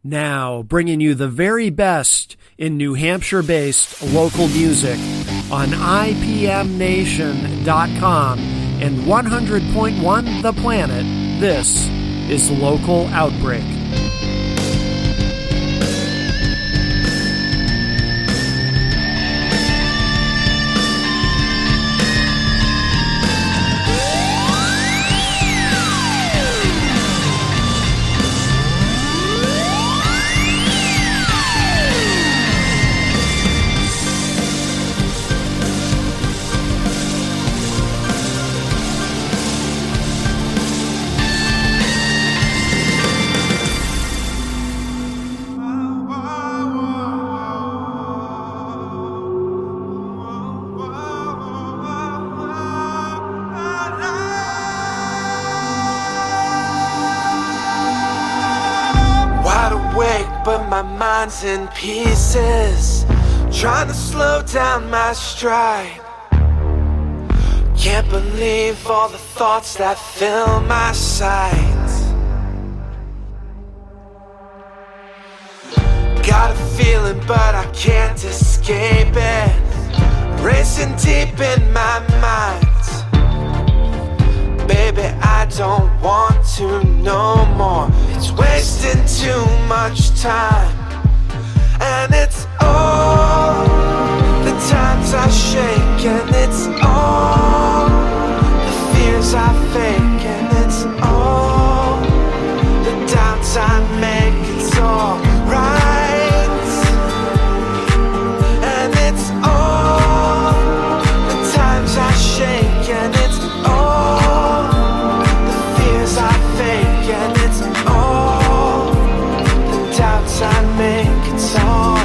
Now, bringing you the very best in New Hampshire-based local music on IPMNation.com and 100.1 The Planet, this is Local Outbreak. But my mind's in pieces, trying to slow down my stride. Can't believe all the thoughts that fill my sight. Got a feeling but I can't escape it, racing deep in my mind. Baby, I don't want to no more. It's wasting too much time. And it's all the times I shake, and it's all the fears I fake, and it's all the doubts I make. It's all right. And it's all the times I shake, and it's all I fake, and it's all the doubts I make. It's all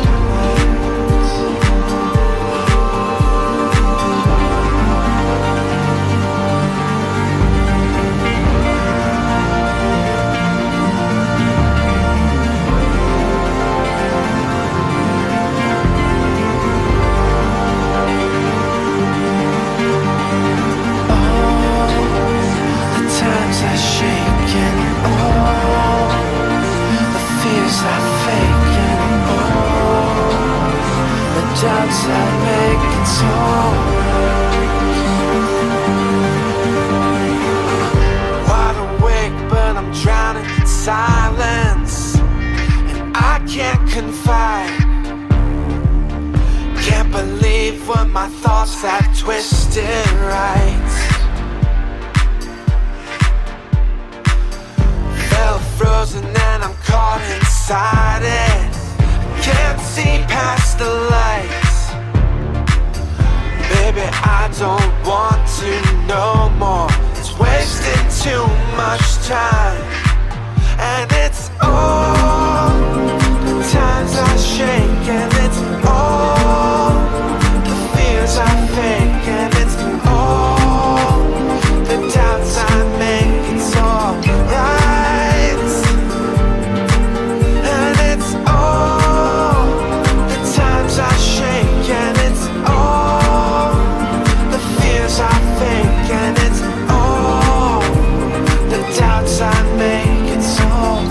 doubts I make. It's alright. Wide awake, but I'm drowning in silence, and I can't confide. Can't believe what my thoughts have twisted right. Felt frozen and I'm caught inside it. Can't see past the lights. Baby, I don't want to no more. It's wasting too much time. And it's all the times I shake, and it's all the fears I fake, and it's all the doubts I make. It's all right. And it's all I shake, and it's all the fears I fake, and it's all the doubts I make. It's all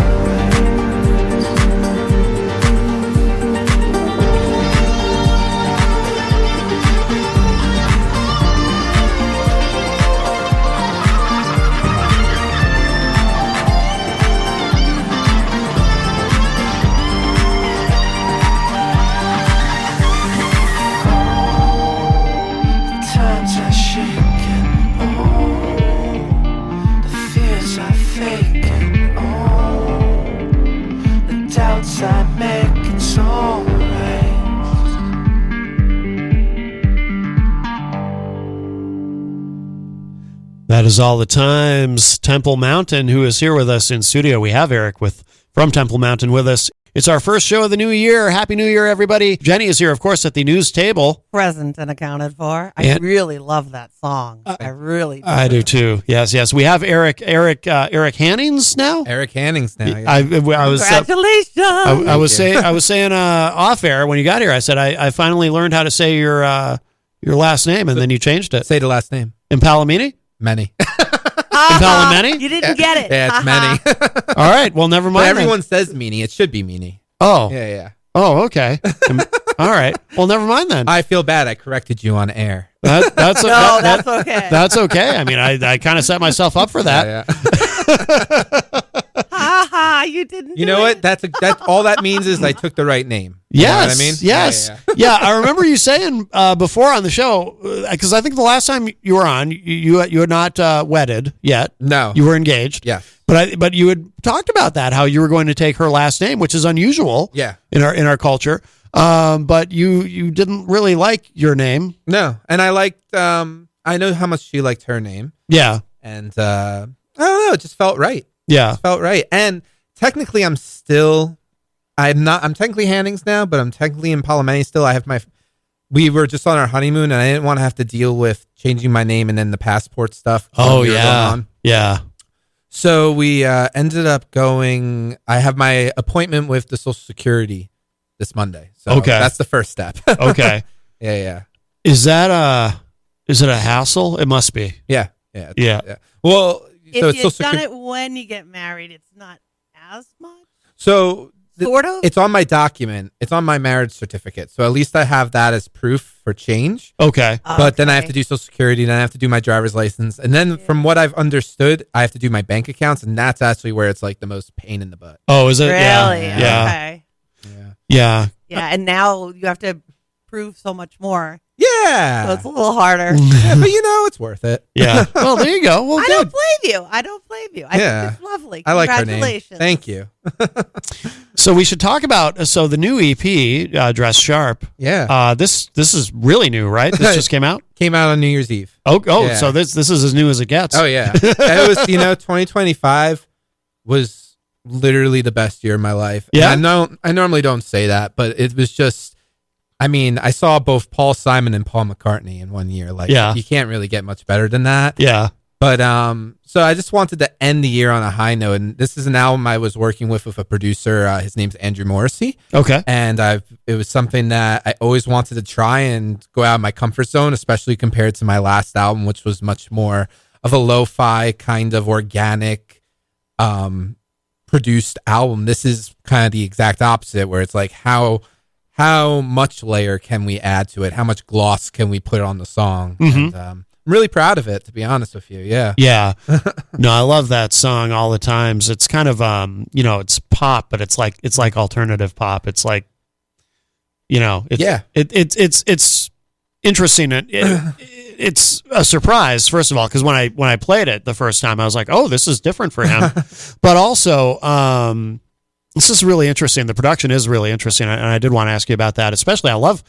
I make. It's alright. That is all the times. Temple Mountain, who is here with us in studio. We have Eric from Temple Mountain with us. It's our first show of the new year. Happy New Year, everybody. Jenny is here, of course, at the news table. Present and accounted for. I really love that song. I really do. I do too. Yes. We have Eric Hannings now? Eric Hannings now. Yeah. I was, Congratulations. I was saying off air when you got here, I said, I finally learned how to say your last name, and then you changed it. Say the last name. Impalamini? Many. Impala Many? You didn't get it. Yeah, it's many. All right. Well, never mind. But then. everyone says meanie. It should be meanie. Oh. Yeah. Oh, okay. All right. Well, never mind then. I feel bad. I corrected you on air. That's No, that's okay. That's okay. I mean, I kind of set myself up for that. Yeah. Ha ha! You didn't. You do know it. what? That's all that means is I took the right name. You Yes. know what I mean? Yes. Yeah. Yeah. I remember you saying before on the show, because I think the last time you were on, you had not wedded yet. No. You were engaged. Yeah. But you had talked about that, how you were going to take her last name, which is unusual. Yeah. In our culture. But you didn't really like your name. No. And I liked. I know how much she liked her name. Yeah. And I don't know. It just felt right. Yeah. Felt right. And technically, I'm technically Hannings now, but I'm technically in Palomeni still. We were just on our honeymoon, and I didn't want to have to deal with changing my name and then the passport stuff. Oh, we were going yeah. on. Yeah. So we ended up going. I have my appointment with the Social Security this Monday. So Okay. that's the first step. Okay. Yeah. Is it a hassle? It must be. Yeah. Well, If so it's you've Social done Security. it when you get married, it's not as much. So Sort of. it's on my document. It's on my marriage certificate. So at least I have that as proof for change. Okay. But then I have Okay. to do Social Security, then I have to do my driver's license, and then from what I've understood, I have to do my bank accounts, and that's actually where it's like the most pain in the butt. Oh, is it? Really? Yeah. Yeah. Okay. Yeah. Yeah, and now you have to prove so much more, Yeah. so it's a little harder. Yeah, but it's worth it. Yeah. Well, there you go. Well, I good. don't blame you. I Yeah. think it's lovely. I like her name. Congratulations. Thank you. So we should talk about the new EP, Dress Sharp. Yeah. This is really new, right? This just came out. Came out on New Year's Eve. Oh, Yeah. so this is as new as it gets. Oh, yeah. It was, 2025 was literally the best year of my life. Yeah? And I normally don't say that, but it was just, I saw both Paul Simon and Paul McCartney in one year. Like, Yeah. you can't really get much better than that. Yeah. But so I just wanted to end the year on a high note, and this is an album I was working with a producer. His name's Andrew Morrissey, Okay. and it was something that I always wanted to try and go out of my comfort zone, especially compared to my last album, which was much more of a lo-fi kind of organic, produced album. This is kind of the exact opposite, where it's like how much layer can we add to it? How much gloss can we put on the song? Mhm. And I'm really proud of it, to be honest with you. Yeah. Yeah. No, I love that song all the times. It's kind of it's pop, but it's like alternative pop. It's like it's interesting. It's a surprise, first of all, because when I played it the first time, I was like, oh, this is different for him. But also, this is really interesting. The production is really interesting, and I did want to ask you about that. Especially, I love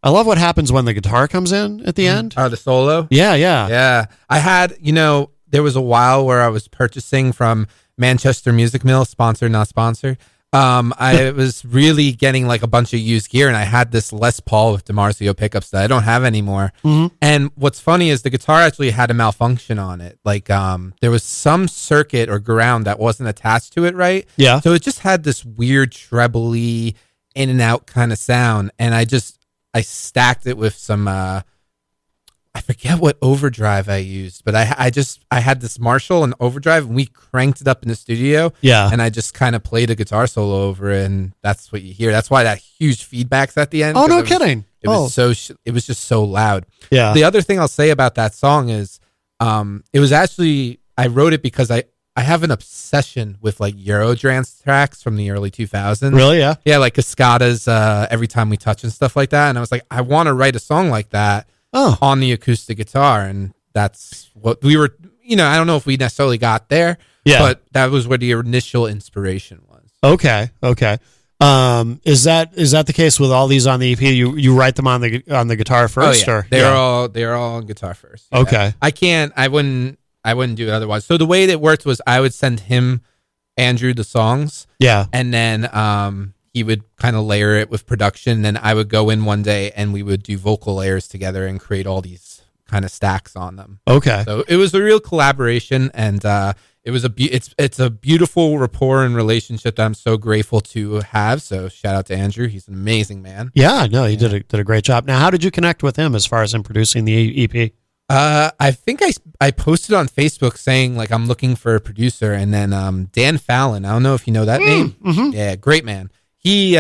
what happens when the guitar comes in at the end. Oh, the solo? Yeah. Yeah. I had, there was a while where I was purchasing from Manchester Music Mill, sponsor, not sponsor. I was really getting like a bunch of used gear, and I had this Les Paul with DiMarzio pickups that I don't have anymore. Mm-hmm. And what's funny is the guitar actually had a malfunction on it. Like, there was some circuit or ground that wasn't attached to it right. Yeah. So it just had this weird trebly in and out kind of sound. And I stacked it with some, I forget what overdrive I used, but I had this Marshall and overdrive, and we cranked it up in the studio. Yeah. And I just kind of played a guitar solo over it, and that's what you hear. That's why that huge feedback's at the end. Oh, no 'cause kidding. It was it was just so loud. Yeah. The other thing I'll say about that song is, it was actually, I wrote it because I have an obsession with like Eurodance tracks from the early 2000s. Really? Yeah. Yeah, like Cascada's Every Time We Touch and stuff like that. And I was like, I want to write a song like that on the acoustic guitar. And that's what we were, I don't know if we necessarily got there, but that was where the initial inspiration was. Okay. Is that the case with all these on the EP? You write them on the guitar first, or they're all on guitar first. Yeah. Okay. I wouldn't do it otherwise. So the way that worked was I would send him, Andrew, the songs. Yeah. And then he would kind of layer it with production. Then I would go in one day and we would do vocal layers together and create all these kind of stacks on them. Okay. So it was a real collaboration, and it was it's a beautiful rapport and relationship that I'm so grateful to have. So shout out to Andrew. He's an amazing man. Yeah, no, he did a great job. Now, how did you connect with him as far as him producing the EP? I think I posted on Facebook saying like I'm looking for a producer, and then Dan Fallon. I don't know if you know that name. Mm-hmm. Yeah, great man. He's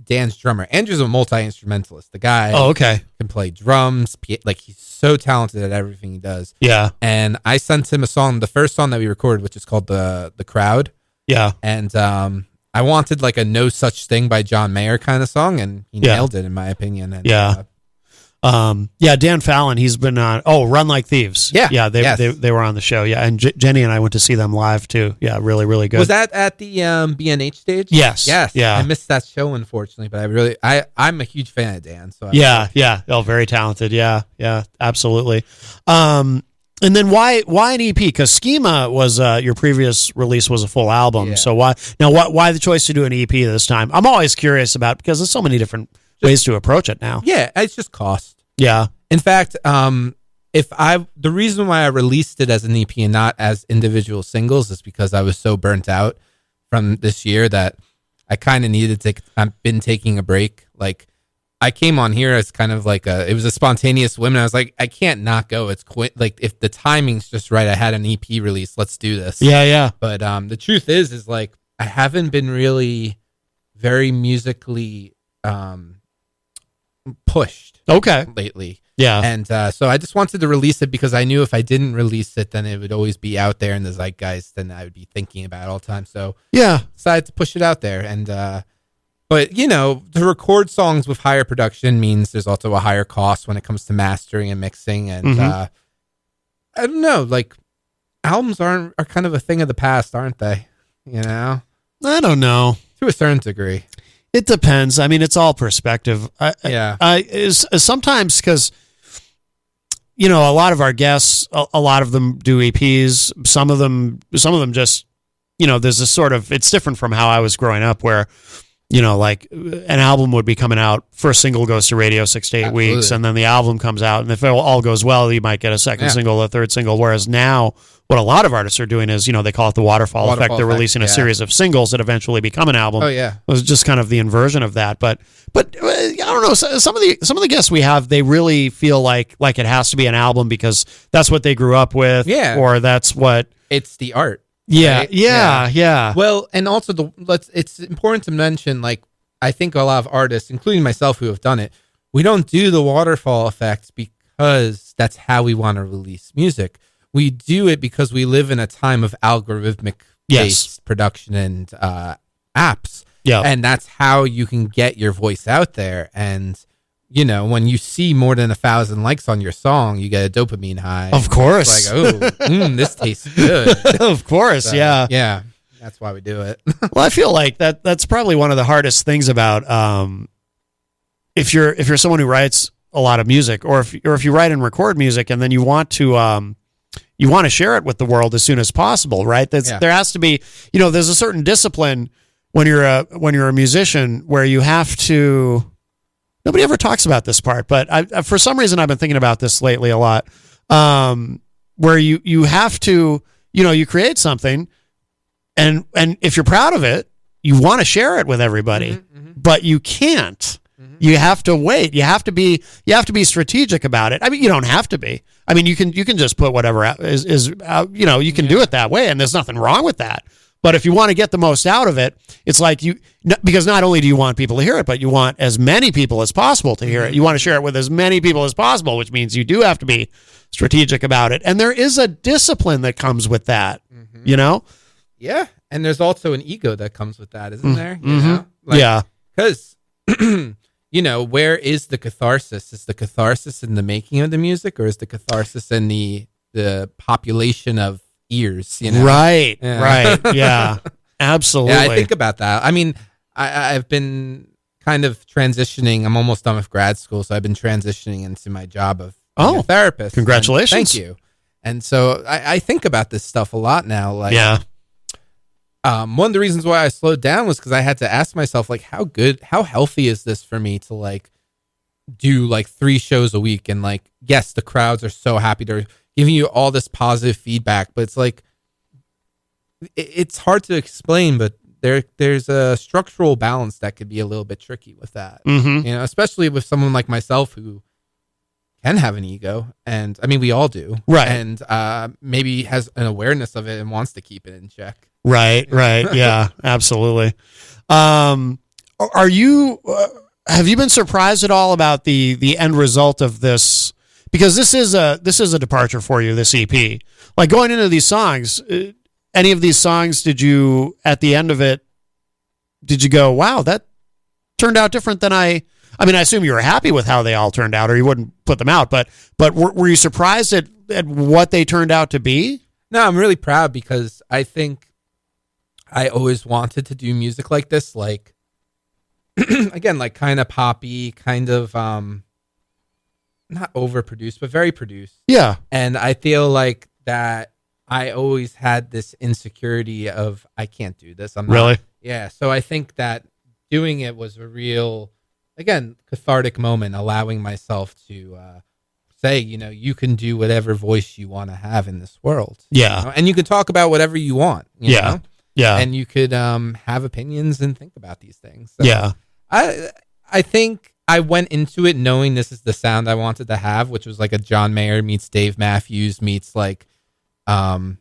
Dan's drummer. Andrew's a multi-instrumentalist. The guy Oh, okay. can play drums, like he's so talented at everything he does. Yeah. And I sent him a song, the first song that we recorded, which is called The Crowd. Yeah. And I wanted like a No Such Thing by John Mayer kind of song, and he nailed it in my opinion. And, Yeah. Dan Fallon, he's been on. Oh, Run Like Thieves. Yeah. They were on the show. Yeah, and Jenny and I went to see them live too. Yeah, really, really good. Was that at the B&H stage? Yes. Yeah. I missed that show unfortunately, but I'm a huge fan of Dan. So yeah. Oh, very talented. Yeah, absolutely. And then why an EP? Because Schema was your previous release was a full album. Yeah. So why the choice to do an EP this time? I'm always curious about because there's so many different ways to approach it now. Yeah, it's just cost. Yeah. In fact, the reason why I released it as an EP and not as individual singles is because I was so burnt out from this year that I kind of needed to I've been taking a break. Like I came on here as kind of like it was a spontaneous whim, and I was like, I can't not go. It's like if the timing's just right, I had an EP release. Let's do this. Yeah. But the truth is like I haven't been really very musically pushed lately. Yeah. And so I just wanted to release it because I knew if I didn't release it, then it would always be out there in the zeitgeist and I would be thinking about it all the time. So Yeah. decided to push it out there. And but to record songs with higher production means there's also a higher cost when it comes to mastering and mixing. And I don't know, like albums are kind of a thing of the past, aren't they? I don't know. To a certain degree. It depends. I mean, it's all perspective. Is sometimes because a lot of our guests, a lot of them do EPs. Some of them just there's this sort of it's different from how I was growing up, where like an album would be coming out. First single goes to radio 6 to 8 Absolutely. weeks, and then the album comes out. And if it all goes well, you might get a second single, a third single. Whereas now, what a lot of artists are doing is, they call it the waterfall effect. They're releasing a series of singles that eventually become an album. Oh yeah, it was just kind of the inversion of that. But I don't know. Some of the guests we have, they really feel like it has to be an album because that's what they grew up with. Yeah. Or that's what it's the art. Yeah. Right? Yeah. Well, and also it's important to mention, like, I think a lot of artists, including myself who have done it, we don't do the waterfall effect because that's how we want to release music. We do it because we live in a time of algorithmic based production and apps. Yeah. And that's how you can get your voice out there. And, when you see more than 1,000 likes on your song, you get a dopamine high. Of course. It's like, this tastes good. Of course. So, yeah. Yeah. That's why we do it. Well, I feel like that's probably one of the hardest things about if you're someone who writes a lot of music, or if you write and record music and then you want to share it with the world as soon as possible, right? There has to be, there's a certain discipline when you're a musician where you have to. Nobody ever talks about this part, but I for some reason I've been thinking about this lately a lot. Where you have to, you create something. And if you're proud of it, you want to share it with everybody, but you can't. You have to wait. You have to be strategic about it. I mean, you don't have to be. I mean, you can just put whatever is out. You can do it that way, and there's nothing wrong with that. But if you want to get the most out of it, it's like because not only do you want people to hear it, but you want as many people as possible to hear it. You want to share it with as many people as possible, which means you do have to be strategic about it. And there is a discipline that comes with that, Yeah, and there's also an ego that comes with that, isn't there? Because, where is the catharsis? Is the catharsis in the making of the music, or is the catharsis in the population of ears? Right, yeah, absolutely. Yeah, I think about that. I mean, I've been kind of transitioning. I'm almost done with grad school, so I've been transitioning into my job of being a therapist. Congratulations! Thank you. And so I think about this stuff a lot now. Like, one of the reasons why I slowed down was because I had to ask myself, like, how healthy is this for me to like do like 3 shows a week? And like, yes, the crowds are so happy. They're giving you all this positive feedback, but it's like, it's hard to explain, but there's a structural balance that could be a little bit tricky with that. Especially with someone like myself who can have an ego, and I mean we all do, Right. And maybe has an awareness of it and wants to keep it in check. Right. Yeah, absolutely. Are you? Have you been surprised at all about the end result of this? Because this is a departure for you. This EP, like going into these songs, any of these songs, did you at the end of it, did you go, wow, that turned out different than I mean, I assume you were happy with how they all turned out, or you wouldn't put them out. But were you surprised at what they turned out to be? No, I'm really proud because I think I always wanted to do music like this, like again, like kind of poppy, kind of not overproduced, but very produced. Yeah. And I feel like that I always had this insecurity of I can't do this. I'm not, Really? Yeah. So I think that doing it was a real, again, cathartic moment, allowing myself to say, you can do whatever voice you want to have in this world. Yeah. And you can talk about whatever you want. You know? Yeah. And you could have opinions and think about these things. So Yeah. I think I went into it knowing this is the sound I wanted to have, which was like a John Mayer meets Dave Matthews meets like kind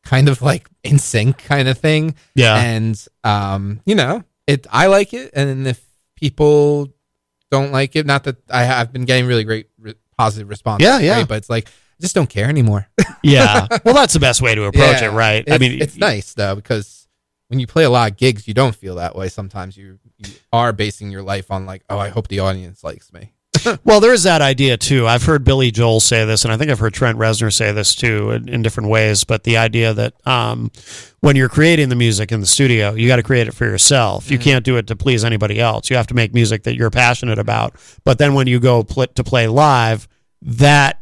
of like In Sync kind of thing. Yeah. And I like it, and if people don't like it, not that I've been getting really great positive response. Yeah. Right? But it's like I just don't care anymore. Yeah. Well, that's the best way to approach it, right? I mean, it's nice though, because when you play a lot of gigs, you don't feel that way. Sometimes you are basing your life on like, oh, I hope the audience likes me. well, there is that idea too. I've heard Billy Joel say this, and I think I've heard Trent Reznor say this too in different ways. But the idea that when you're creating the music in the studio, you got to create it for yourself. Mm-hmm. You can't do it to please anybody else. You have to make music that you're passionate about. But then when you go to play live, then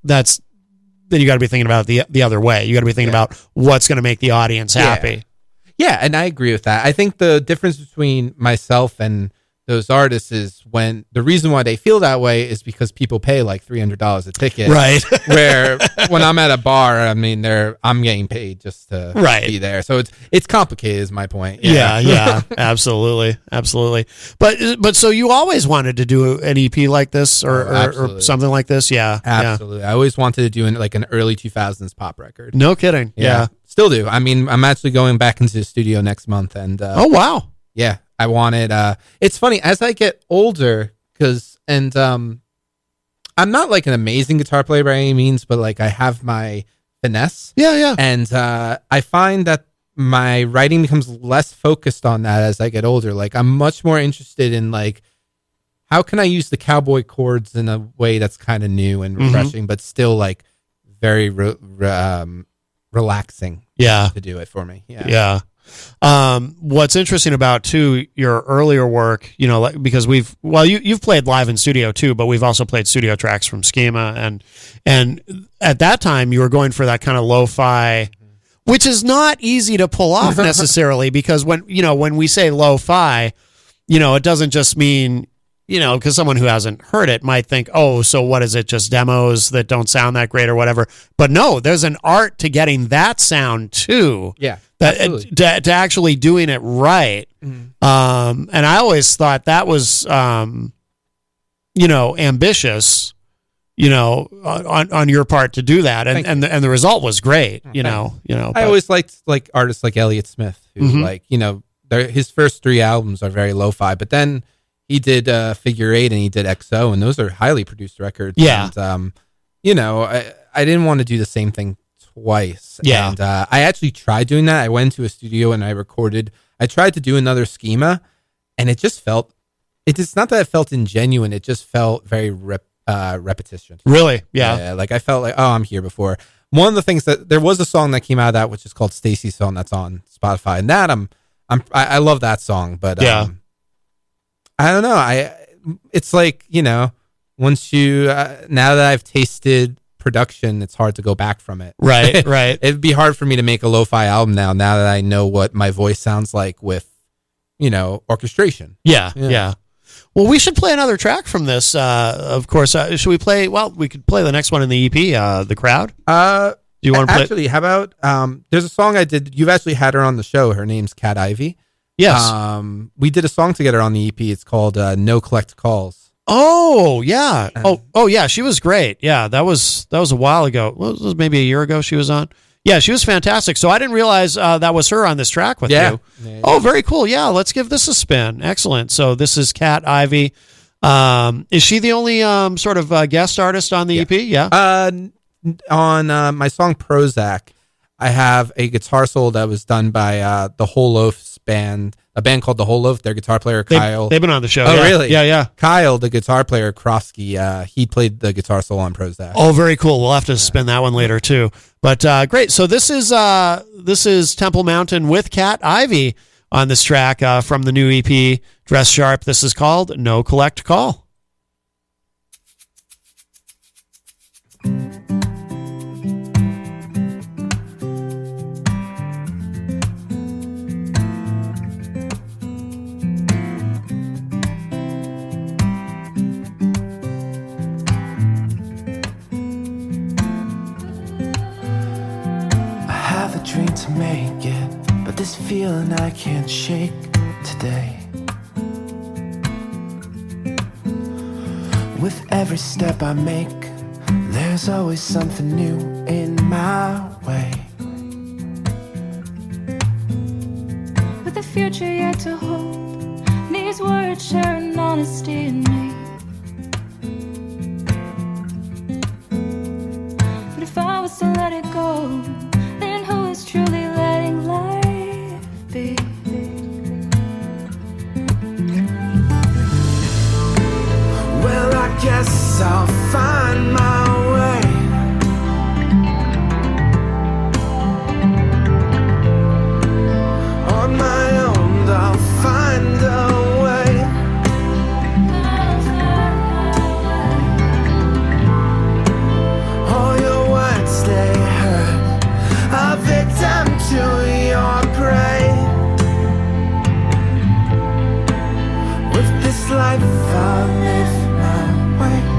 you got to be thinking about it the other way. You got to be thinking about what's going to make the audience happy. Yeah, and I agree with that. I think the difference between myself and those artists is when the reason why they feel that way is because people pay like $300 a ticket. Right. Where when I'm at a bar, I mean, I'm getting paid just to be there. So it's complicated is my point. Yeah. Absolutely. But so you always wanted to do an EP like this or something like this? Yeah. Absolutely. I always wanted to do like an early 2000s pop record. No kidding. Yeah. Still do. I mean, I'm actually going back into the studio next month and oh wow. Yeah. I wanted, it's funny as I get older I'm not like an amazing guitar player by any means, but like I have my finesse. Yeah. And, I find that my writing becomes less focused on that as I get older. Like I'm much more interested in like, how can I use the cowboy chords in a way that's kind of new and refreshing, but still like very, relaxing. Yeah. To do it for me. Yeah. What's interesting about too your earlier work, because you've played live in studio too, but we've also played studio tracks from Schema, and at that time you were going for that kind of lo-fi, which is not easy to pull off necessarily, because when we say lo-fi, it doesn't just mean, because someone who hasn't heard it might think, oh, so what is it? Just demos that don't sound that great or whatever. But no, there's an art to getting that sound too. Yeah. To actually doing it right. And I always thought that was, ambitious, on your part to do that. And the result was great, I always liked like artists like Elliott Smith, who his first 3 albums are very lo-fi, but then he did Figure 8 and he did XO, and those are highly produced records. Yeah. And, I didn't want to do the same thing twice. Yeah. And I actually tried doing that. I went to a studio and I tried to do another Schema, and it just felt, it's not that it felt ingenuine, it just felt very repetition. Really? Yeah. Like I felt like, oh, I'm here before. One of the things that there was a song that came out of that, which is called Stacy's Song, that's on Spotify, and that I love that song, but I don't know. It's like, once you, now that I've tasted production, it's hard to go back from it. Right. It'd be hard for me to make a lo-fi album now that I know what my voice sounds like with, orchestration. Yeah. Well, we should play another track from this. Of course, should we play? Well, we could play the next one in the EP, The Crowd. Do you want to play? Actually, how about, there's a song I did. You've actually had her on the show. Her name's Cat Ivy. Yes. We did a song together on the EP. It's called No Collect Calls. Oh yeah. Oh yeah. She was great. Yeah, that was a while ago. Well, it was maybe a year ago she was on. Yeah, she was fantastic. So I didn't realize that was her on this track with you. Yeah. Oh, very cool. Yeah, let's give this a spin. Excellent. So this is Kat Ivy. Is she the only sort of guest artist on the EP? Yeah. On my song Prozac, I have a guitar solo that was done by the Whole Loaf's band, a band called the Whole Loaf. Their guitar player Kyle. They've been on the show. Oh, yeah. really? Yeah. Kyle, the guitar player Krosky, he played the guitar solo on Prozac. Oh, very cool. We'll have to spin that one later too. But great. So this is Temple Mountain with Kat Ivy on this track from the new EP Dress Sharp. This is called No Collect Call. Dream to make it, but this feeling I can't shake today. With every step I make, there's always something new in my way. With the future yet to hold, needs words sharing honesty in me. But if I was to let it go, who is truly letting life be? Well, I guess I'll find my way. On my own, I'll find a way. All your words, they hurt. A victim to your prey. With this life I'll live my way. On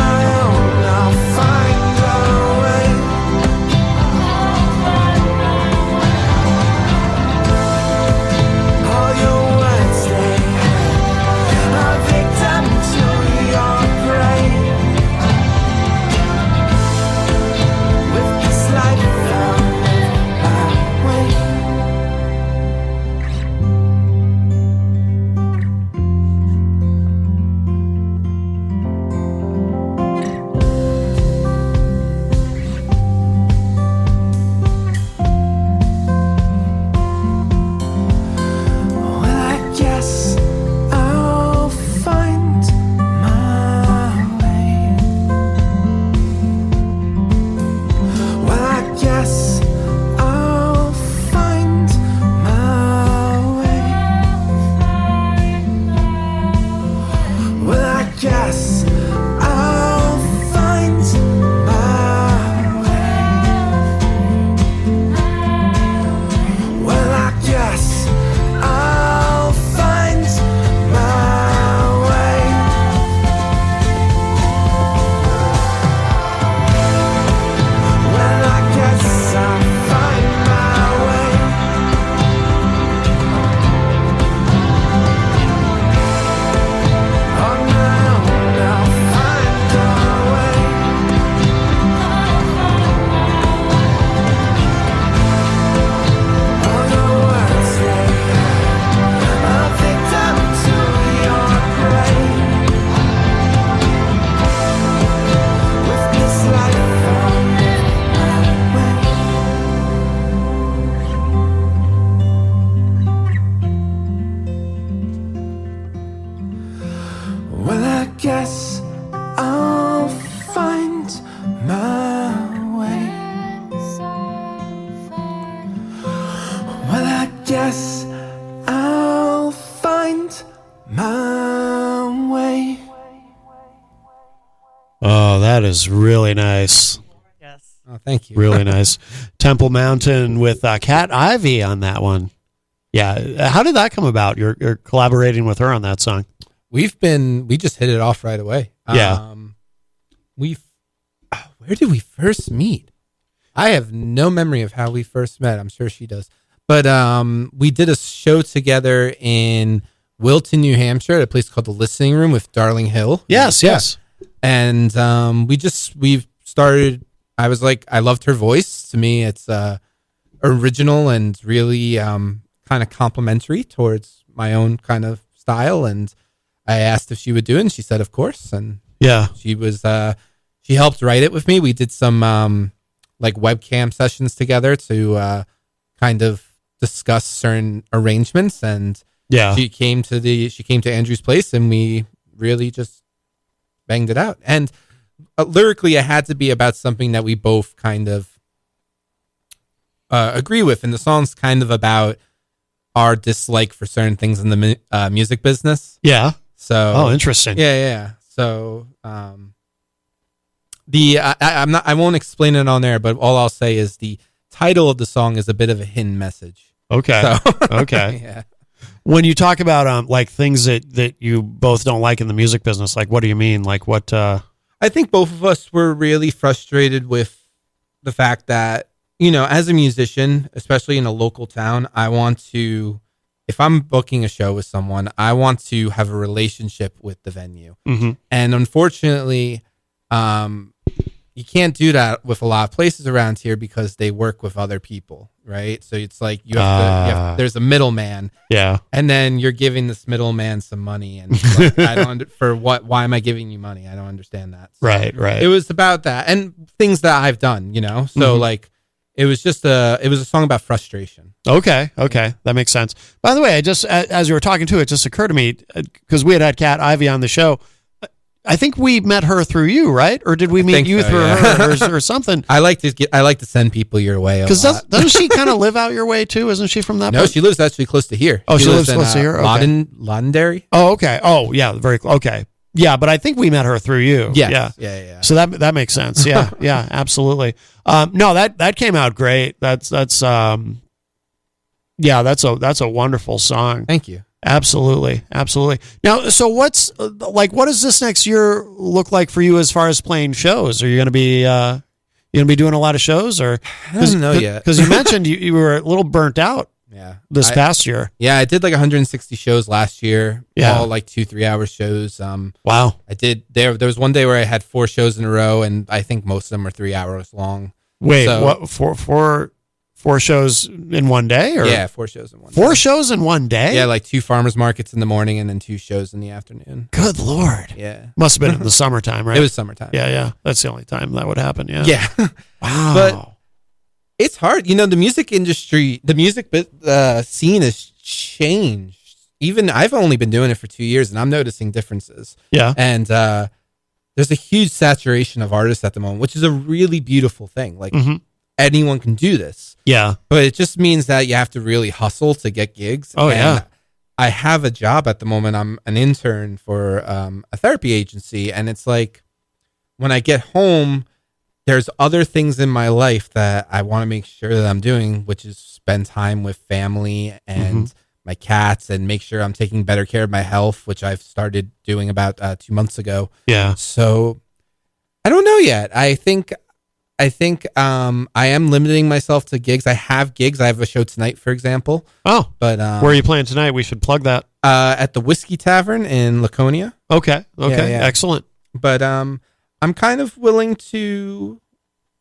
my own, Well, I guess I'll find my way. Well, I guess I'll find my way. Oh, that is really nice. Yes. Oh, thank you. Really nice. Temple Mountain with Cat Ivy on that one. Yeah. How did that come about? You're collaborating with her on that song. We just hit it off right away. Yeah. Where did we first meet? I have no memory of how we first met. I'm sure she does. But we did a show together in Wilton, New Hampshire, at a place called the Listening Room with Darling Hill. Yes, Yeah. yes. And we started. I was like, I loved her voice. To me, it's original and really kind of complimentary towards my own kind of style. And I asked if she would do it, and she said, of course. And Yeah. she was she helped write it with me. We did some like webcam sessions together to kind of discuss certain arrangements, and Yeah. she came to Andrew's place, and we really just banged it out. And lyrically, it had to be about something that we both kind of agree with, and the song's kind of about our dislike for certain things in the music business. Yeah. So Oh, interesting. yeah. So I won't explain it on there, but all I'll say is the title of the song is a bit of a hidden message. Okay. So, Okay. yeah. When you talk about like things that you both don't like in the music business, like what do you mean? Like what? I think both of us were really frustrated with the fact that, as a musician, especially in a local town, I want to, if I'm booking a show with someone, I want to have a relationship with the venue. Mm-hmm. And unfortunately, you can't do that with a lot of places around here because they work with other people, right? So it's like there's a middleman, Yeah. and then you're giving this middleman some money, and like, I don't why am I giving you money? I don't understand that. So Right. it was about that and things that I've done, So Mhm. like it was a song about frustration. Okay. That makes sense. By the way, I just, as you were talking to it, just occurred to me, because we had Cat Ivy on the show. I think we met her through you, right? Or did we meet think you so, through yeah. her or something? I like to send people your way a Because lot. doesn't she kind of live out your way too? Isn't she from that? No, part? she lives actually close to here. Oh, she lives in, close to here? Okay. Londonderry. Oh, okay. Oh, yeah. Very okay. Yeah, but I think we met her through you. Yes. Yeah. Yeah. So that makes sense. Yeah. Yeah. Absolutely. No, that came out great. That's a wonderful song. Thank you. Absolutely. Now, so what does this next year look like for you as far as playing shows? Are you going to be doing a lot of shows, or I don't know yet. Because you mentioned you were a little burnt out Yeah. this past year. Yeah, I did like 160 shows last year. Yeah. All like 2-3 hour shows. Wow. I did there was one day where I had 4 shows in a row, and I think most of them were 3 hours long. Wait, So- what? Four shows in one day, or Yeah, 4 shows in one. four day. shows in one day? Yeah, like 2 farmers markets in the morning and then 2 shows in the afternoon. Good Lord. Yeah. Must have been in the summertime, right? It was summertime. Yeah. That's the only time that would happen. Yeah. Yeah. Wow. But it's hard. The music industry, the music scene has changed. Even I've only been doing it for 2 years, and I'm noticing differences. yeah. And there's a huge saturation of artists at the moment, which is a really beautiful thing. Like Mhm. anyone can do this, Yeah. but it just means that you have to really hustle to get gigs. Oh, And yeah. I have a job at the moment. I'm an intern for a therapy agency, and it's like when I get home, there's other things in my life that I want to make sure that I'm doing, which is spend time with family and my cats, and make sure I'm taking better care of my health, which I've started doing about 2 months ago. Yeah. So I don't know yet. I think I am limiting myself to gigs. I have gigs. I have a show tonight, for example. Oh, But where are you playing tonight? We should plug that. at the Whiskey Tavern in Laconia. Okay. Yeah. Excellent. But I'm kind of willing to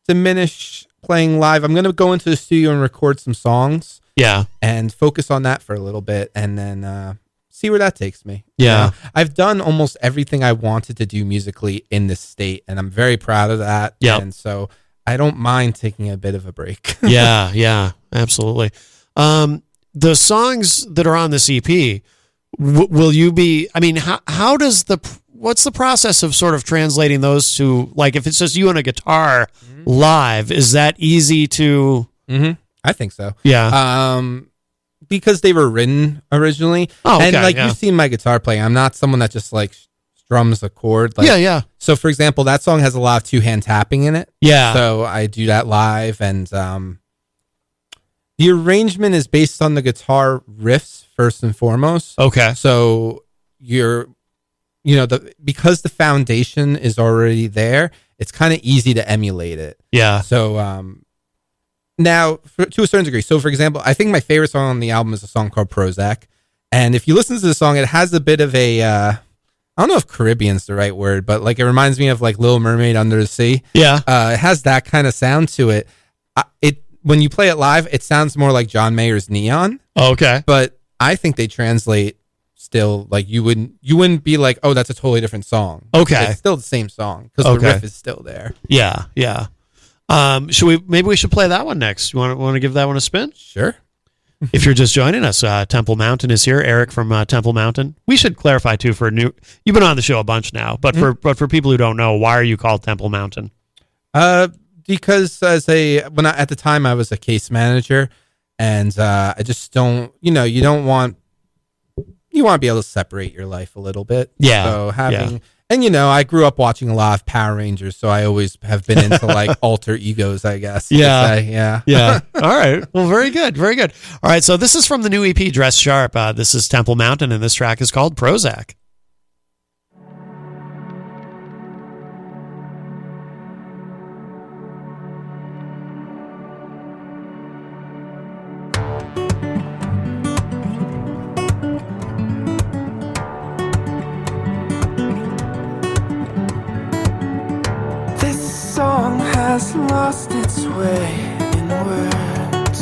diminish playing live. I'm going to go into the studio and record some songs Yeah. and focus on that for a little bit, and then see where that takes me. Yeah. I've done almost everything I wanted to do musically in this state, and I'm very proud of that. Yep. And so I don't mind taking a bit of a break. Yeah. Absolutely. The songs that are on this EP, will you be? I mean, how does what's the process of sort of translating those to, like, if it's just you and a guitar live, is that easy to? I think so. Yeah. Because they were written originally. Oh, okay, and like yeah. you've seen my guitar playing. I'm not someone that just like strums a chord. Like, Yeah. So for example, that song has a lot of 2-hand tapping in it. Yeah. So I do that live, and the arrangement is based on the guitar riffs first and foremost. Okay. So because the foundation is already there, it's kind of easy to emulate it. Yeah. So now, to a certain degree. So for example, I think my favorite song on the album is a song called Prozac. And if you listen to the song, it has a bit of a, I don't know if Caribbean's the right word, but like it reminds me of like Little Mermaid Under the Sea. Yeah. It has that kind of sound to it. When you play it live, it sounds more like John Mayer's Neon. Okay. But I think they translate still, like you wouldn't be like, oh, that's a totally different song. Okay. It's still the same song because the riff is still there. Yeah. Yeah. Maybe we should play that one next. You want to give that one a spin? Sure. If you're just joining us, Temple Mountain is here. Eric from Temple Mountain. We should clarify too you've been on the show a bunch now, but for people who don't know, why are you called Temple Mountain? Because at the time I was a case manager, and I just don't, you want to be able to separate your life a little bit. Yeah. So and I grew up watching a lot of Power Rangers, so I always have been into like alter egos, I guess. Yeah. Yeah. Yeah. All right. Well, very good. Very good. All right. So this is from the new EP, Dress Sharp. This is Temple Mountain, and this track is called Prozac. Song has lost its way in words,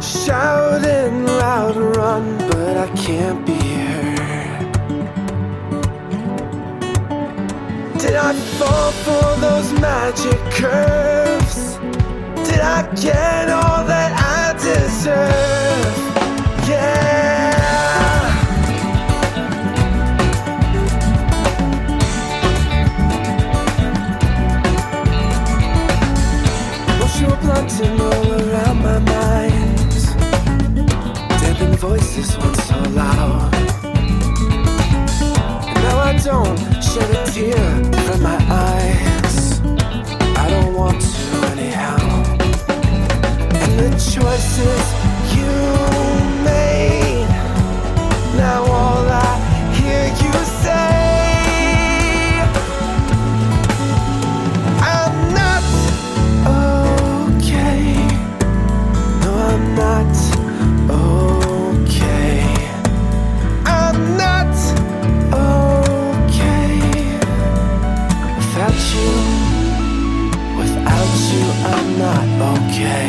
shouting loud, run, but I can't be heard. Did I fall for those magic curves? Did I get all that I deserve? Yeah. Blunting all around my mind, damping voices once so loud. Now I don't shed a tear from my eyes. I don't want to anyhow. And the choices you made, now all I hear you say, I'm not not okay. I'm not okay. Without you, I'm not okay.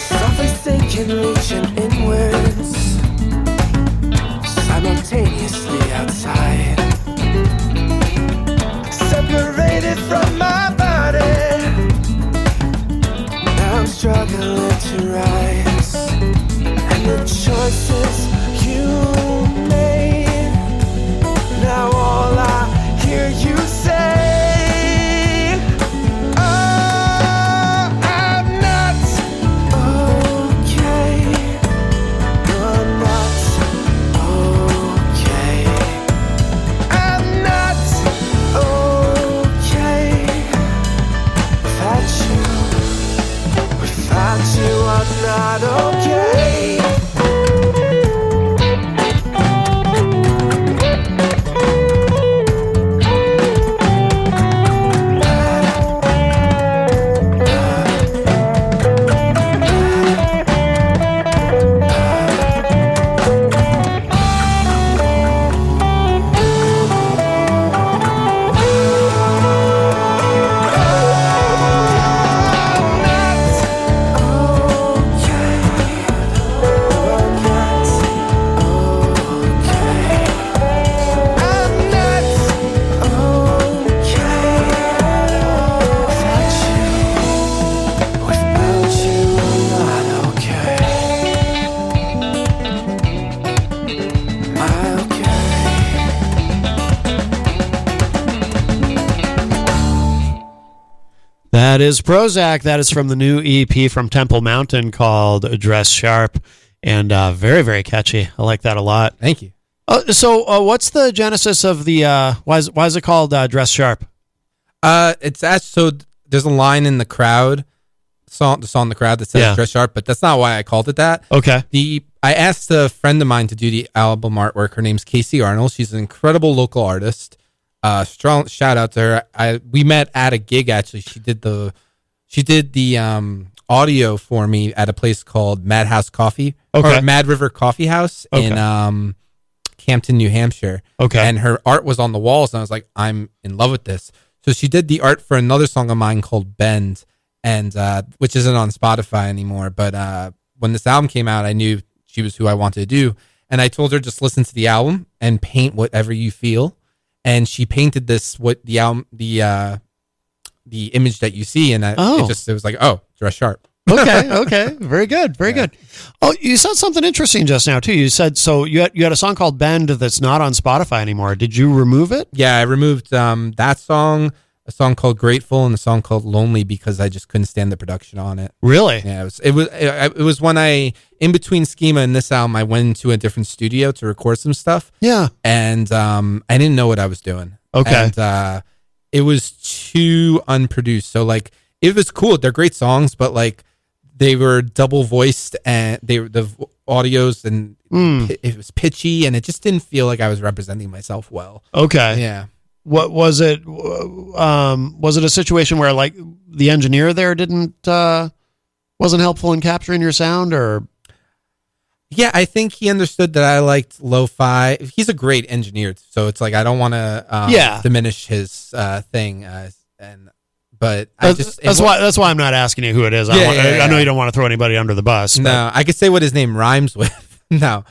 Softly sinking, reaching inwards, simultaneously outside. Separated from my body, now I'm struggling to rise. And the choices you made, now all I hear you say, oh, I'm not okay. No, I'm not okay. I'm not okay. Without you, I'm not okay. That is Prozac. That is from the new EP from Temple Mountain called Dress Sharp, and very, very catchy. I like that a lot. Thank you. So what's the genesis of the why is it called Dress Sharp? It's so there's a line in the crowd the song The Crowd that says Dress Sharp, but that's not why I called it that. Okay. I asked a friend of mine to do the album artwork. Her name's Casey Arnold. She's an incredible local artist. Strong shout out to her. We met at a gig actually. She did the audio for me at a place called Madhouse Coffee or Mad River Coffee House in Campton, New Hampshire. Okay. And her art was on the walls, and I was like, I'm in love with this. So she did the art for another song of mine called Bend, and which isn't on Spotify anymore. But when this album came out, I knew she was who I wanted to do, and I told her just listen to the album and paint whatever you feel. And she painted this the image that you see, and it was like, oh, Dress Sharp. Okay, very good, very good. Oh, you said something interesting just now too. You said so you had a song called Bend that's not on Spotify anymore. Did you remove it? Yeah, I removed that song, a song called Grateful, and a song called Lonely because I just couldn't stand the production on it. Really? Yeah, it was when in between Schema and this album, I went into a different studio to record some stuff. Yeah, and I didn't know what I was doing. Okay, and it was too unproduced. So like, it was cool. They're great songs, but like, they were double voiced and the audios and it was pitchy and it just didn't feel like I was representing myself well. Okay. Yeah. What was it? Was it a situation where like the engineer there wasn't helpful in capturing your sound, or? Yeah, I think he understood that I liked lo-fi. He's a great engineer, so it's like I don't want to diminish his thing. But that's why I'm not asking you who it is. I know you don't want to throw anybody under the bus. But. No, I could say what his name rhymes with. No,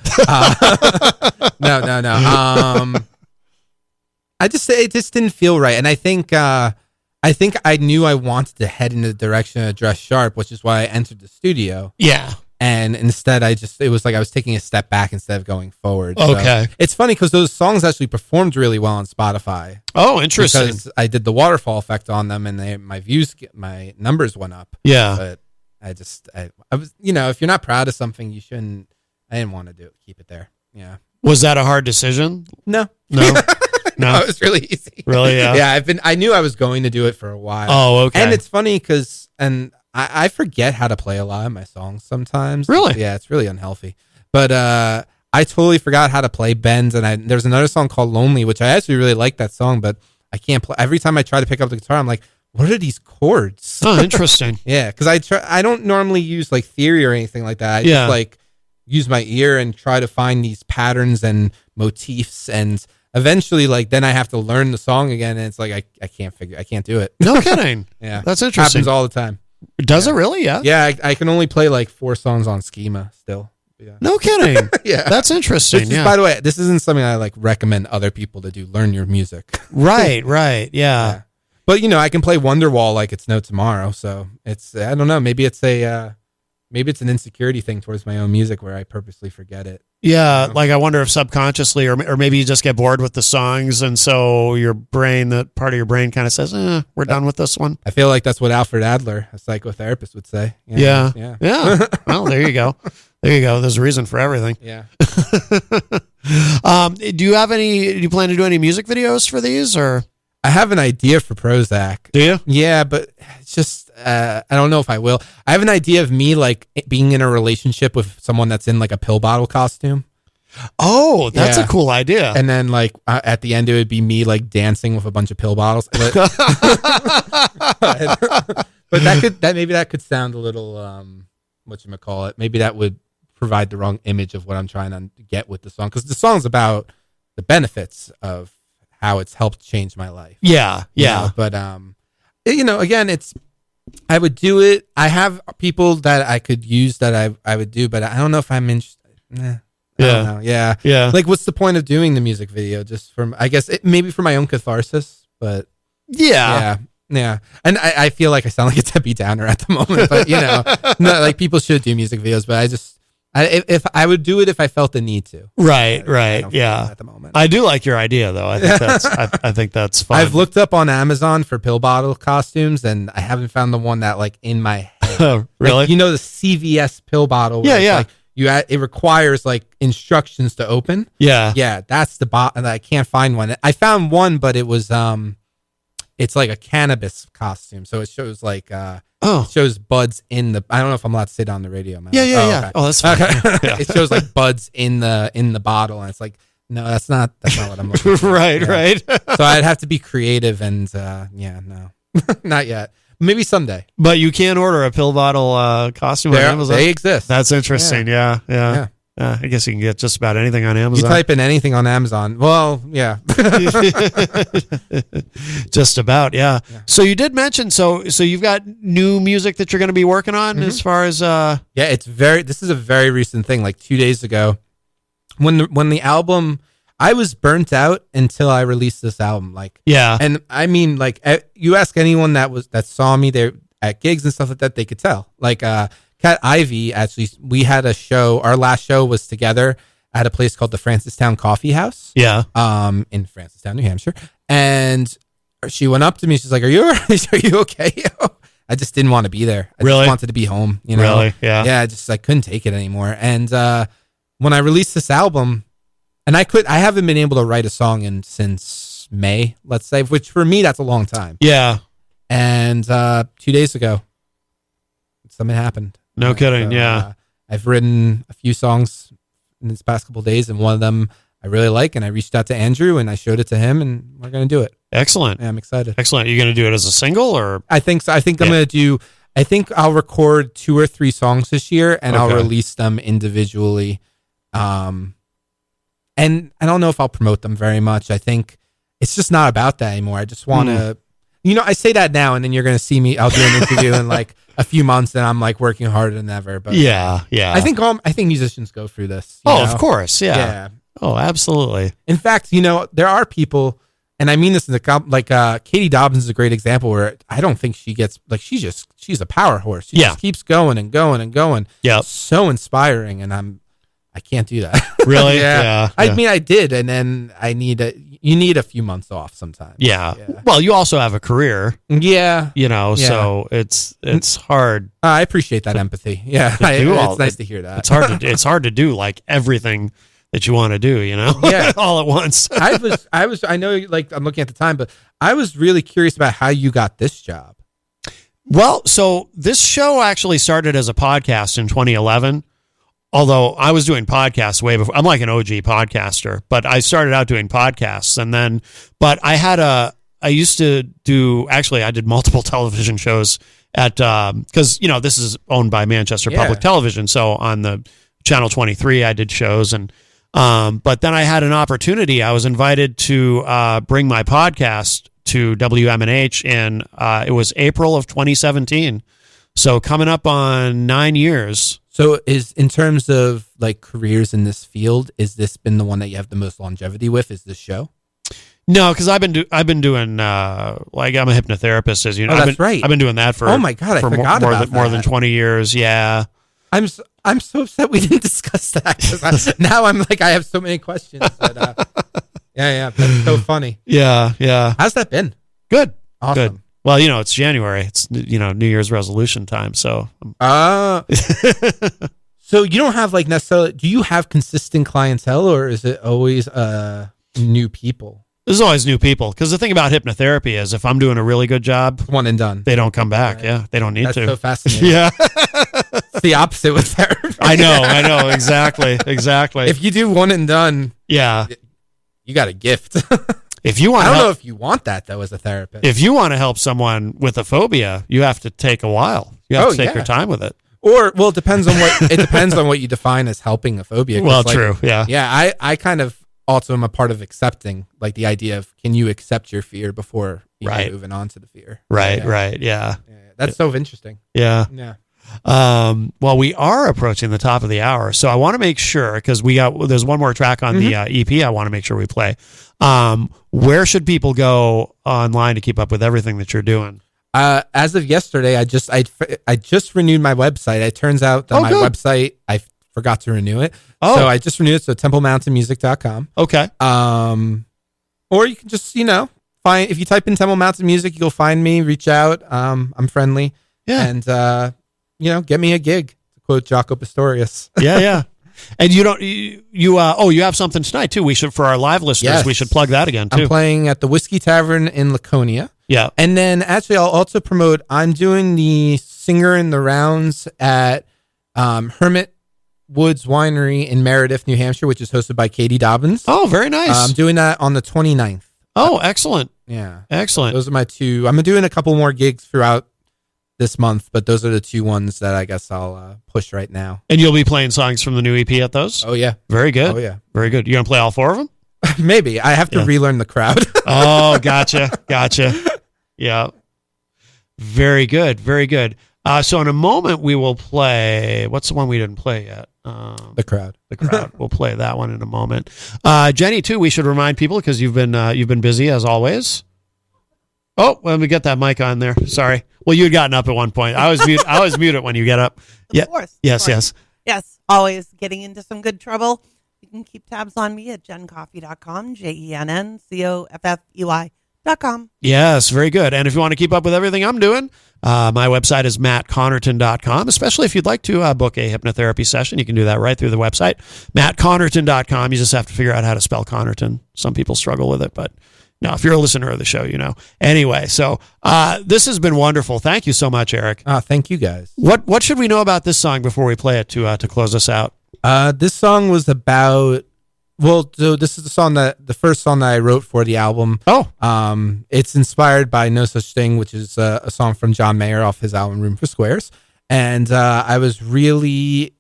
no. I just say it just didn't feel right, and I think I knew I wanted to head in the direction of Dress Sharp, which is why I entered the studio. Yeah. And instead, it was like I was taking a step back instead of going forward. Okay. So it's funny because those songs actually performed really well on Spotify. Oh, interesting. Because I did the waterfall effect on them, and my numbers went up. Yeah. But I was, if you're not proud of something, you shouldn't. I didn't want to do it. Keep it there. Yeah. Was that a hard decision? No. No, it was really easy. Really? Yeah. Yeah. I knew I was going to do it for a while. Oh, okay. And it's funny because, I forget how to play a lot of my songs sometimes. Really? Yeah, it's really unhealthy. But I totally forgot how to play Bends, and there's another song called Lonely, which I actually really like that song, but I can't play. Every time I try to pick up the guitar, I'm like, what are these chords? Oh, interesting. Yeah, because I don't normally use like theory or anything like that. I just like use my ear and try to find these patterns and motifs, and eventually like then I have to learn the song again, and it's like I can't do it. No kidding. Yeah, that's interesting. Happens all the time. Does it really? Yeah. Yeah, I can only play like 4 songs on Schema still. Yeah. No kidding. Yeah, that's interesting. By the way, this isn't something I like recommend other people to do. Learn your music. Right. Yeah. But I can play Wonderwall like it's no tomorrow. So I don't know. Maybe it's an insecurity thing towards my own music where I purposely forget it. Yeah, like I wonder if subconsciously, or maybe you just get bored with the songs, and so that part of your brain kind of says, we're done with this one. I feel like that's what Alfred Adler, a psychotherapist, would say. Yeah. Well, there you go. There's a reason for everything. Yeah. Do you plan to do any music videos for these, or? I have an idea for Prozac. Do you? Yeah, but it's just I don't know if I will. I have an idea of me like being in a relationship with someone that's in like a pill bottle costume. Oh, that's a cool idea. And then like at the end it would be me like dancing with a bunch of pill bottles. But maybe that could sound a little whatchamacallit. Maybe that would provide the wrong image of what I'm trying to get with the song, because the song's about the benefits of how it's helped change my life. Yeah. But again, I would do it. I have people that I could use that I would do, but I don't know if I'm interested. I don't know. Yeah. Like, what's the point of doing the music video? Just maybe for my own catharsis, but yeah. And I feel like I sound like a Debbie Downer at the moment, but no, like people should do music videos, but If I would do it if I felt the need to. Right, I right, don't feel yeah. that at the moment. I do like your idea though. I think that's I think that's fun. I've looked up on Amazon for pill bottle costumes, and I haven't found the one that like in my head. Really? Like, you know the CVS pill bottle? Where Yeah, it's yeah. Like it requires like instructions to open. Yeah. Yeah, that's the bot. I can't find one. I found one, but it was it's like a cannabis costume, so it shows like it shows buds in the. I don't know if I'm allowed to say it on the radio. Yeah. Okay. Oh, that's fine. Okay. Yeah. It shows like buds in the bottle, and it's like, no, that's not what I'm looking for. right, Yeah. right. So I'd have to be creative, and no, not yet. Maybe someday. But you can order a pill bottle costume on Amazon. They exist. That's interesting. Yeah. I guess you can get just about anything on You Amazon. type in anything on Amazon. Well, yeah. Just about, yeah. So you did mention so you've got new music that you're going to be working on as far as Yeah, this is a very recent thing. Like 2 days ago, when the album, I was burnt out until I released this album. Like, yeah. and I mean, like, you ask anyone that saw me there at gigs and stuff like that, they could tell. Like, Cat Ivy, actually, we had a show. Our last show was together at a place called the Francistown Coffee House. Yeah. In Francistown, New Hampshire, and she went up to me. She's like, "Are you okay?" I just didn't want to be there. I Really? just wanted to be home. You know? Really? Yeah. Yeah. I couldn't take it anymore. And when I released this album, and I haven't been able to write a song since May, let's say, which for me that's a long time. Yeah. And 2 days ago, something happened. No kidding. Yeah. I've written a few songs in these past couple of days, and one of them I really like, and I reached out to Andrew and I showed it to him, and we're going to do it. Excellent. Yeah, I'm excited. Excellent. You're going to do it as a single or? I think so. I think I'm going to do, I think I'll record 2 or 3 songs this year, and I'll release them individually. And I don't know if I'll promote them very much. I think it's just not about that anymore. I just want to, I say that now, and then you're going to see me, I'll do an interview in like a few months, and I'm like working harder than ever. But yeah. I think musicians go through this. Oh, of course. Yeah. Oh, absolutely. In fact, there are people, and I mean this in the like Katie Dobbins is a great example where I don't think she gets like she's a power horse. She just keeps going and going and going. Yeah. So inspiring, and I can't do that. Really? Yeah. I mean, I did, and then you need a few months off sometimes. Yeah. Well, you also have a career. Yeah. So it's hard. I appreciate that empathy. Yeah. It's nice to hear that. It's hard to do like everything that you want to do, Yeah. all at once. I know, like, I'm looking at the time, but I was really curious about how you got this job. Well, so this show actually started as a podcast in 2011. Although I was doing podcasts way before. I'm like an OG podcaster, but I started out doing podcasts, but I used to do, actually I did multiple television shows at, cause this is owned by Manchester Public Television. So on the Channel 23, I did shows but then I had an opportunity. I was invited to, bring my podcast to WMNH and, it was April of 2017. So coming up on 9 years. So is, in terms of like careers in this field, is this been the one that you have the most longevity with? Is this show? No, because I've been doing like I'm a hypnotherapist, as you know. That's right. I've been doing that for Oh my God, I forgot about more than 20 years. Yeah. I'm so upset we didn't discuss that. 'Cause now I'm like I have so many questions. But, yeah, that's so funny. Yeah. How's that been? Good. Awesome. Good. Well, it's January. It's New Year's resolution time. So. So you don't have like necessarily. Do you have consistent clientele, or is it always new people? There's always new people, because the thing about hypnotherapy is if I'm doing a really good job, One and done. they don't come back. Right. Yeah, they don't need That's to. so fascinating. Yeah, It's the opposite with therapy. I know, exactly. If you do one and done, Yeah, you got a gift. if you want, I don't know if you want that though as a therapist. if you want to help someone with a phobia, you have to take a while. You have to take yeah. your time with it. Or it depends on what you define as helping a phobia. 'Cause, Well, like, true. Yeah. Yeah, I kind of also am a part of accepting, like the idea of can you accept your fear before Right. moving on to the fear. Right. Yeah. Right. Yeah. Yeah, that's so interesting. Yeah. Yeah. Well, we are approaching the top of the hour, so I want to make sure, because there's one more track on the EP I want to make sure we play. Where should people go online to keep up with everything that you're doing? As of yesterday, I just renewed my website. It turns out that my good. website, forgot to renew it. Oh. So I just renewed it. So TempleMountainMusic.com. Okay. Or you can just, find, if you type in Temple Mountain Music, you'll find me, reach out. I'm friendly. Yeah. And, get me a gig, to quote Jaco Pastorius. Yeah. And you have something tonight too. We should, for our live listeners, Yes. we should plug that again too. I'm playing at the Whiskey Tavern in Laconia. Yeah. And then actually I'll also promote, I'm doing the Singer in the Rounds at Hermit Woods Winery in Meredith, New Hampshire, which is hosted by Katie Dobbins. Oh, very nice. I'm doing that on the 29th. Oh, excellent. Yeah. Excellent. Those are my two. I'm doing a couple more gigs throughout this month, but those are the two ones that I guess I'll push right now. And you'll be playing songs from the new EP at those? Oh, yeah. Very good. Oh, yeah. Very good. You going to play all 4 of them? Maybe. I have to relearn the crowd. Oh, gotcha. Yeah. Very good. Very good. So in a moment we will play, what's the one we didn't play yet? The crowd. We'll play that one in a moment. Jenny, too, we should remind people, because you've been busy as always. Oh, let me get that mic on there. Sorry. Well, you had gotten up at one point. I was mute it when you get up. Yeah. Of course. Yes. Yes. Always getting into some good trouble. You can keep tabs on me at jencoffey.com, JENNCOFFEY.com. Yes, very good. And if you want to keep up with everything I'm doing, my website is mattconnerton.com, especially if you'd like to book a hypnotherapy session. You can do that right through the website, mattconnerton.com. You just have to figure out how to spell Connerton. Some people struggle with it, but no, if you're a listener of the show, you know. Anyway, so this has been wonderful. Thank you so much, Eric. Thank you, guys. What should we know about this song before we play it to close us out? This song was about, so this is the first song that I wrote for the album. Oh. It's inspired by No Such Thing, which is a song from John Mayer off his album Room for Squares. And I was really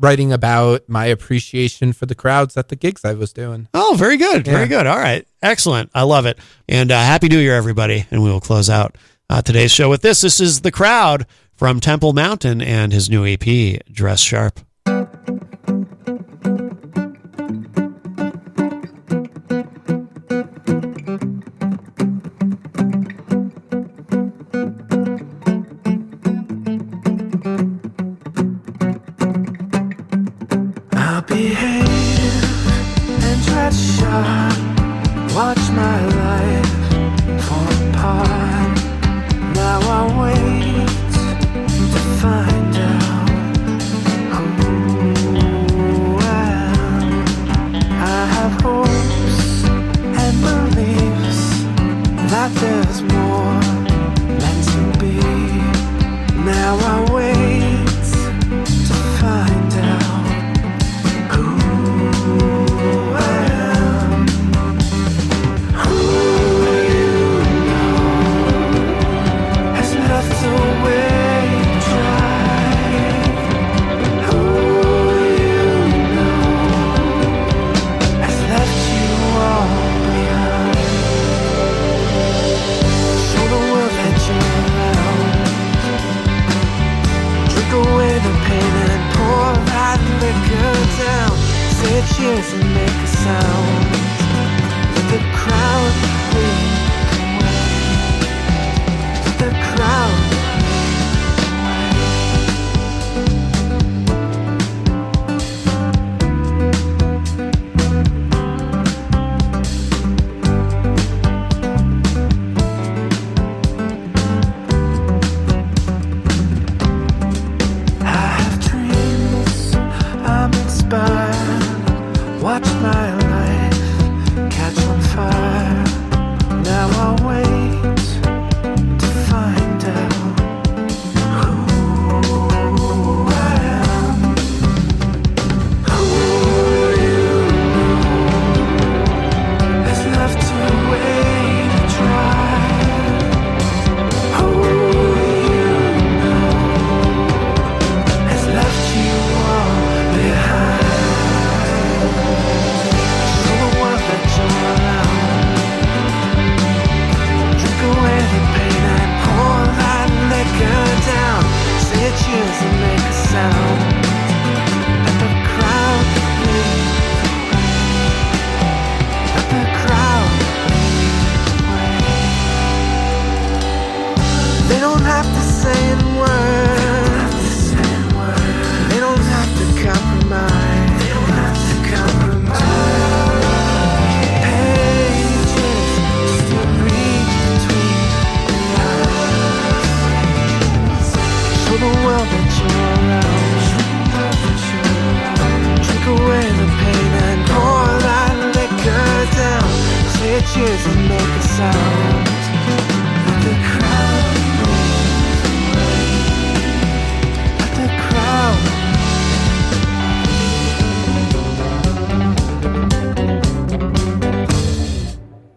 writing about my appreciation for the crowds at the gigs I was doing. Oh, very good. Yeah. Very good. All right. Excellent. I love it. And Happy New Year, everybody. And we will close out today's show with this. This is The Crowd from Temple Mountain and his new EP, Dress Sharp. I'll behave and dress sharp. Watch my life fall apart. Now I'll wait to find out who I am. I have hopes and beliefs that there's more meant to be. Now I'll wait to find out who I am. Who you know has left away dry. Who you know has left you all behind. Show the world that you're around. Drink away the pain and pour that liquor down. Say cheers and make a sound. Let the crowd lead the way. Let the crowd I have dreams, I'm inspired. Watch my life catch on fire. Now I'll wait to find out who I am. Who you know has left your way to try. Who you know has left you all behind. Show the world that you're around. Drink away the pain and pour that liquor down. Say cheers and make a sound.